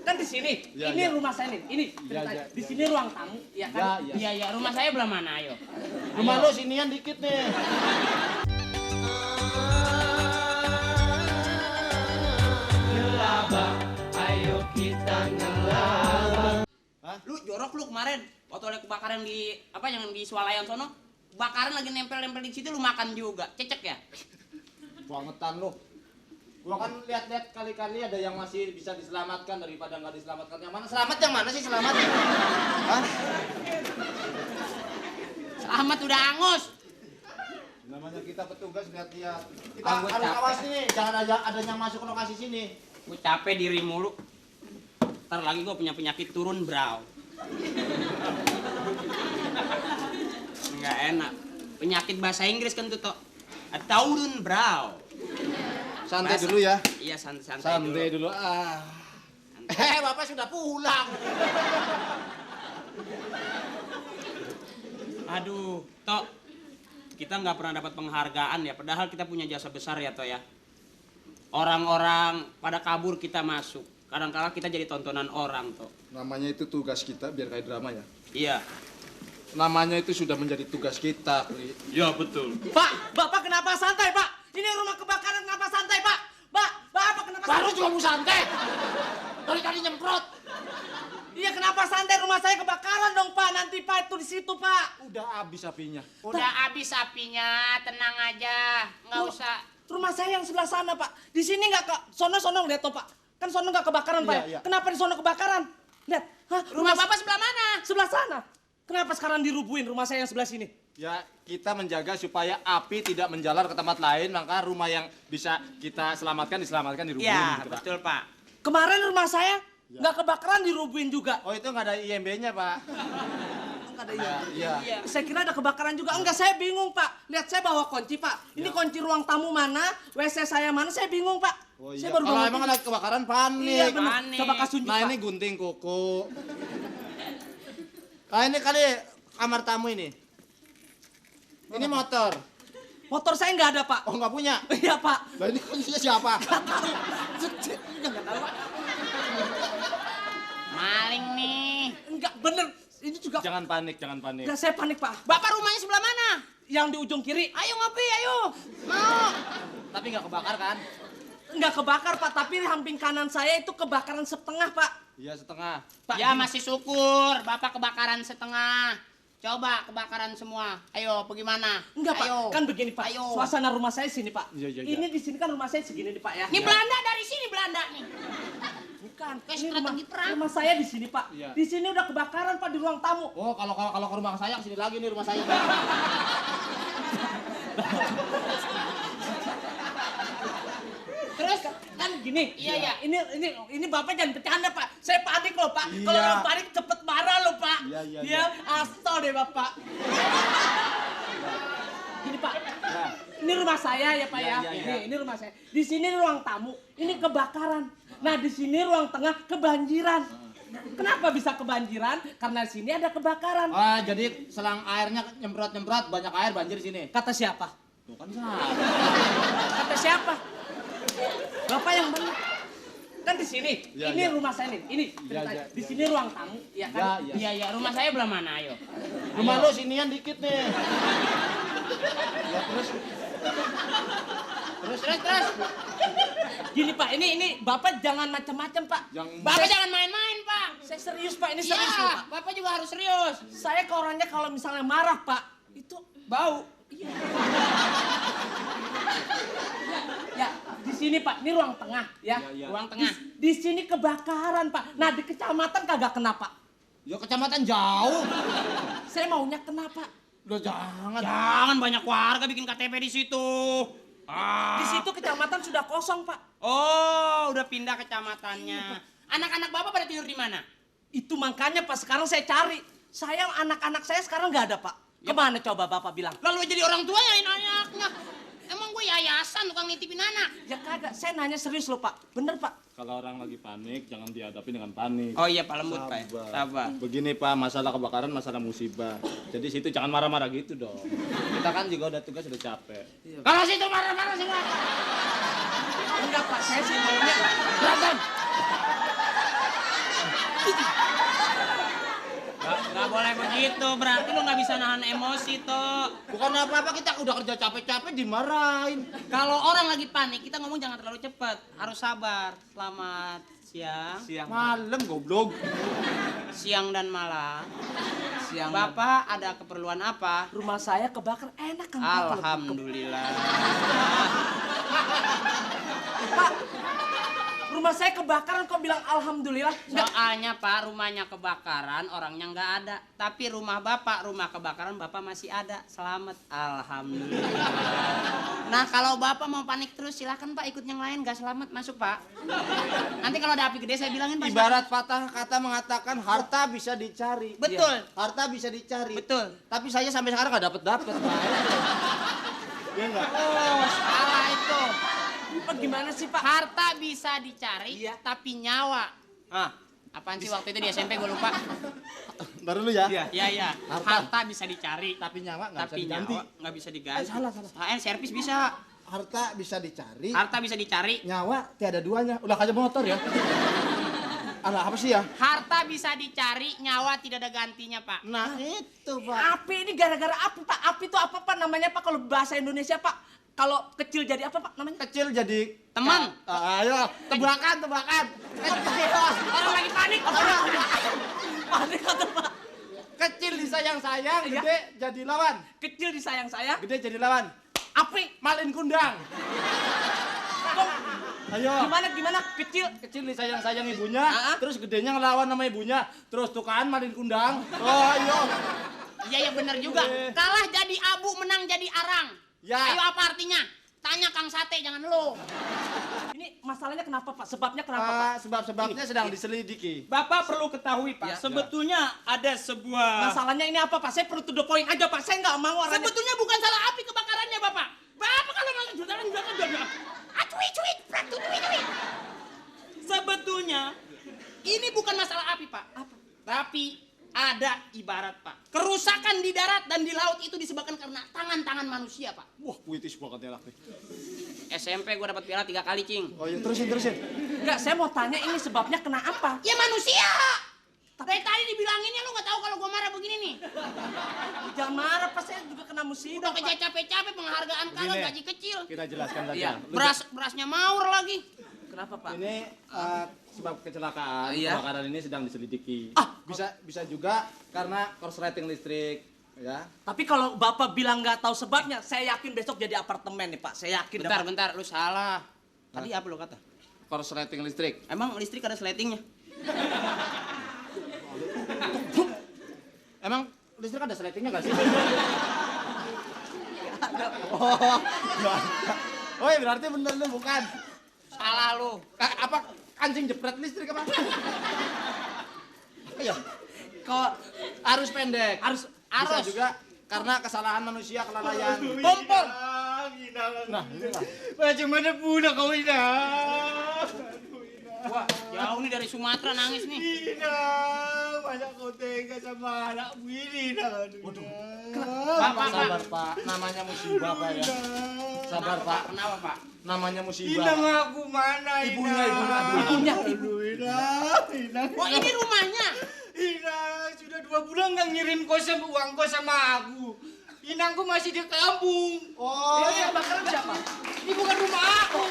Kan di sini. Ya, ini ya. rumah saya nih. Ini di sini ruang tamu, ya kan? Iya, rumah saya belah mana, ayo. Rumah lu sinian dikit nih. Ngelaba, ayo kita ngelaba. Hah? Lu jorok lu kemarin waktu ada kebakaran di apa yang di Swalayan sono. Bakaran lagi nempel-nempel di situ lu makan juga. Cecek ya? Bangetan lu. Gua kan lihat-lihat kali-kali ada yang masih bisa diselamatkan daripada nggak diselamatkan. Yang mana selamat, yang mana sih selamat? Hah? Selamat udah angus. Namanya kita petugas lihat-lihat. Kita Ah, gua harus capek. awas nih, jangan ada yang masuk ke lokasi sini. Gue capek diri mulu. Ntar lagi gue punya penyakit turun brow. Nggak enak. Penyakit bahasa Inggris kan tuh, Tok. Turun brow. Santai Bahasa- dulu ya. Iya, santai Santai dulu. dulu. Bapak sudah pulang. Aduh, Tok. Kita nggak pernah dapat penghargaan ya, padahal kita punya jasa besar ya, Tok ya. Orang-orang pada kabur kita masuk. Kadang-kadang kita jadi tontonan orang, Tok. Namanya itu tugas kita biar kayak drama ya. Iya. Namanya itu sudah menjadi tugas kita, Pri. Iya, betul. Pak, Bapak kenapa santai, Pak? Ini rumah kebakaran kenapa santai, Pak? Bapak kenapa Baru santai? juga mau santai. Dari tadi nyemprot. Iya, kenapa santai? Rumah saya kebakaran dong, Pak. Nanti Pak itu di situ, Pak. Udah habis apinya. Udah habis apinya, tenang aja. Nggak usah. Rumah saya yang sebelah sana, Pak. Di sini nggak ke sono lihat toh, Pak. Kan sono nggak kebakaran, Pak. Iya, iya. Kenapa di sono kebakaran? Lihat. Hah, Rumah Bapak sebelah mana? sebelah sana. Kenapa sekarang dirubuhin rumah saya yang sebelah sini? Ya, kita menjaga supaya api tidak menjalar ke tempat lain, maka rumah yang bisa kita selamatkan diselamatkan di rumah. Iya, betul, Pak. Kemarin rumah saya nggak kebakaran dirubuhin juga. Oh, itu nggak ada IMB-nya, Pak. Nggak ada ya. Iya. Saya kira ada kebakaran juga. Enggak, saya bingung, Pak. Lihat saya bawa kunci, Pak. Ini kunci ruang tamu mana, WC saya mana, saya bingung, Pak. Oh Saya iya. baru Kalau bangun. emang ada kebakaran panik. Iya, benar. Panik. Coba kasih tunjuk, Nah, Pak. ini gunting kuku. Ini kali kamar tamu ini. Ini motor. Motor saya nggak ada, Pak. Oh, nggak punya. Iya, Pak. Lah ini kuncinya siapa? Nggak tahu, Pak. Maling nih. Enggak, bener. Ini juga. Jangan panik, jangan panik. Enggak, saya panik, Pak. Bapak rumahnya sebelah mana? Yang di ujung kiri. Ayo ngopi, ayo. Mau. Tapi nggak kebakar kan? Enggak kebakar, Pak. Tapi samping kanan saya itu kebakaran setengah, Pak. Iya, setengah. Pak, Ya gini. masih syukur. Bapak kebakaran setengah. Coba kebakaran semua. Ayo, bagaimana? Enggak, Pak. Ayo. Kan begini, Pak. Ayo. Suasana rumah saya sini, Pak. Iya, iya, iya. Ini di sini kan rumah saya segini nih, Pak ya. Ini Belanda dari sini Belanda nih. Bukan. Kayak Ini strategi perang. rumah saya di sini, Pak. Iya. Di sini udah kebakaran, Pak, di ruang tamu. Oh, kalau ke rumah saya kesini lagi nih rumah saya. Terus kan gini. Iya, iya. Ini Bapak jangan bercanda, Pak. Saya panik loh, Pak. Iya. Kalau orang panik cepet marah loh, Pak. Iya. Ya, asal deh, Bapak. Gini, Pak. Nah, Ini rumah saya ya, Pak Iya, ya. iya, iya. Ini rumah saya. Di sini ruang tamu. Ini kebakaran. Nah, di sini ruang tengah kebanjiran. Kenapa bisa kebanjiran? Karena di sini ada kebakaran. jadi selang airnya nyemprot-nyemprot, banyak air banjir sini. Kata siapa? Tuh kan salah. Kata siapa? Bapak yang benar. Kan di sini. Iya, Ini iya. rumah saya nih. Ini. Iya, ceritanya. iya, Di iya, sini ruang tamu, ya kan? Iya. Iya, rumah saya belah mana, ayo. Rumah lu sinian dikit nih. Ya, terus. Terus. Gini, Pak. Ini Bapak jangan macam-macam, Pak. Bapak jangan main-main, Pak. Saya serius, Pak. Ini serius loh, Pak. Iya, Bapak juga harus serius. Saya ke orangnya kalau misalnya marah, Pak, itu bau. Iya. Ya, di sini, Pak. Ini ruang tengah, ya. Iya. Ruang tengah. Di sini kebakaran, Pak. Nah, di kecamatan kagak kena, Pak. Ya kecamatan jauh. Saya maunya kena, Pak. Udah jangan. Jangan banyak warga bikin KTP di situ. Di situ kecamatan sudah kosong, Pak. Oh, udah pindah kecamatannya. Anak-anak Bapak pada tidur di mana? Itu makanya, Pak, sekarang saya cari. Saya, anak-anak saya sekarang nggak ada, Pak. Kemana coba Bapak bilang? Lalu jadi orang tua ya anaknya. Emang gue yayasan tukang nitipin anak. Ya kagak, saya nanya serius loh, Pak. Bener, Pak. Kalau orang lagi panik, jangan dihadapi dengan panik. Oh iya, Pak Lembut, Pak. Sabar. Begini Pak, masalah kebakaran, masalah musibah. Jadi situ jangan marah-marah gitu dong. Kita kan juga udah tugas, udah capek. Kalau situ marah-marah semua. Enggak, Pak. Saya sih maunya. Berantem! Gitu, berarti lu nggak bisa nahan emosi, Toh. Bukan apa-apa, kita udah kerja capek-capek dimarahin. Kalau orang lagi panik, kita ngomong jangan terlalu cepat. Harus sabar. Selamat siang. Siang. Malam goblok. Siang dan malam. Siang. Bapak ada keperluan apa? Rumah saya kebakar, enak kan Pak? Alhamdulillah. Pak, rumah saya kebakaran kok bilang alhamdulillah? Enggak. Soalnya Pak, rumahnya kebakaran, orangnya nggak ada. Tapi rumah Bapak, rumah kebakaran, Bapak masih ada. Selamat, alhamdulillah. Nah, kalau Bapak mau panik terus, silakan Pak ikut yang lain. Nggak selamat, masuk Pak. Nanti kalau ada api gede, saya bilangin Pak. Ibarat patah kata mengatakan harta bisa dicari. Betul. Iya. Harta bisa dicari. Betul. Tapi saya sampai sekarang nggak dapet. Iya nggak? Oh, salah itu. Pak gimana sih Pak? Harta bisa dicari, Iya. tapi nyawa. Ah, Apaan sih waktu itu di SMP gue lupa. Ntar dulu ya. Iya. Iya. Harta bisa dicari, Tapi nyawa nggak bisa tapi diganti. nyawa nggak bisa diganti. salah. Servis bisa. Harta bisa dicari. Harta bisa dicari. Nyawa tiada duanya. Udah kayak motor ya. Alah apa sih ya? Harta bisa dicari, nyawa tidak ada gantinya, Pak. Nah itu Pak. api ini gara-gara api Pak. Api itu apa Pak namanya Pak kalau bahasa Indonesia Pak? Kalau kecil jadi apa Pak namanya? Kecil jadi Teman. Ayo tebakan. Orang lagi panik. Panik atau Pak? Kecil disayang-sayang, Iya. gede jadi lawan. Kecil disayang saya, Gede jadi lawan. api. Malin kundang. Kok Ayo. gimana? Kecil disayang-sayang ibunya, Ah. terus gedenya ngelawan sama ibunya. Terus tuh kan malin kundang. Oh, ayo. Iya, benar juga. Kalah jadi abu, menang jadi arang. Ya. Ayo apa artinya? Tanya Kang Sate, jangan lu. Ini masalahnya kenapa Pak? Sebabnya kenapa Pak? Sebab-sebabnya sedang diselidiki. Bapak perlu ketahui Pak, Ya. sebetulnya ada sebuah Masalahnya ini apa Pak? Saya perlu to the point aja Pak. Saya nggak mau orangnya. Sebetulnya bukan salah api kebakarannya, Bapak. Bapak kalau mau jualan cuit. sebetulnya Ini bukan masalah api, Pak. Apa? Tapi ada ibarat, Pak. Kerusakan di darat dan di laut itu disebabkan karena tangan-tangan manusia, Pak. Wah, puitis banget ya lah. SMP gua dapat piala 3 kali, Cing. Oh, iya, terusin. Enggak, saya mau tanya ini sebabnya kena apa? Ya manusia. Dari tadi dibilanginnya lu nggak tahu kalau gua marah begini nih. Jangan marah Pak, saya juga kena musibah Udah Pak. kerja capek-capek penghargaan kagak Begini. gaji kecil. Kita jelaskan saja. Iya. Berasnya maur lagi. Kenapa Pak? Ini sebab kecelakaan, Iya. kebakaran ini sedang diselidiki. Ah. Bisa juga karena korsleting listrik, ya. Tapi kalau Bapak bilang nggak tahu sebabnya, saya yakin besok jadi apartemen nih Pak. Saya yakin. dah, Pak. Bentar, lu salah. Tadi apa lu kata? Korsleting listrik. Emang listrik ada sletingnya? Emang listrik ada sletingnya nggak sih? Oh, oh ya berarti bener lu bukan. Salah lu. Apa kancing jepret listrik apa? Iya. Kok Arus pendek. harus Bisa juga karena kesalahan manusia, kelalaian. Kompor. Nah, inilah. macam mana pula kau ini? Wah, jauh nih dari Sumatera nangis nih. Ina, masa kau tega sama anakmu ini? Bapak, sabar Pak. Namanya musibah Pak ya. Sabar Pak. Kenapa, Pak? Namanya Ina musibah. ngaku mana? Ibunya. ibunya. Ina. Oh, ini rumahnya. Ina, sudah 2 bulan nggak ngirim uang kos sama aku. Inangku masih di kampung. Oh, Ini yang bakaran siapa? Ini bukan rumah aku.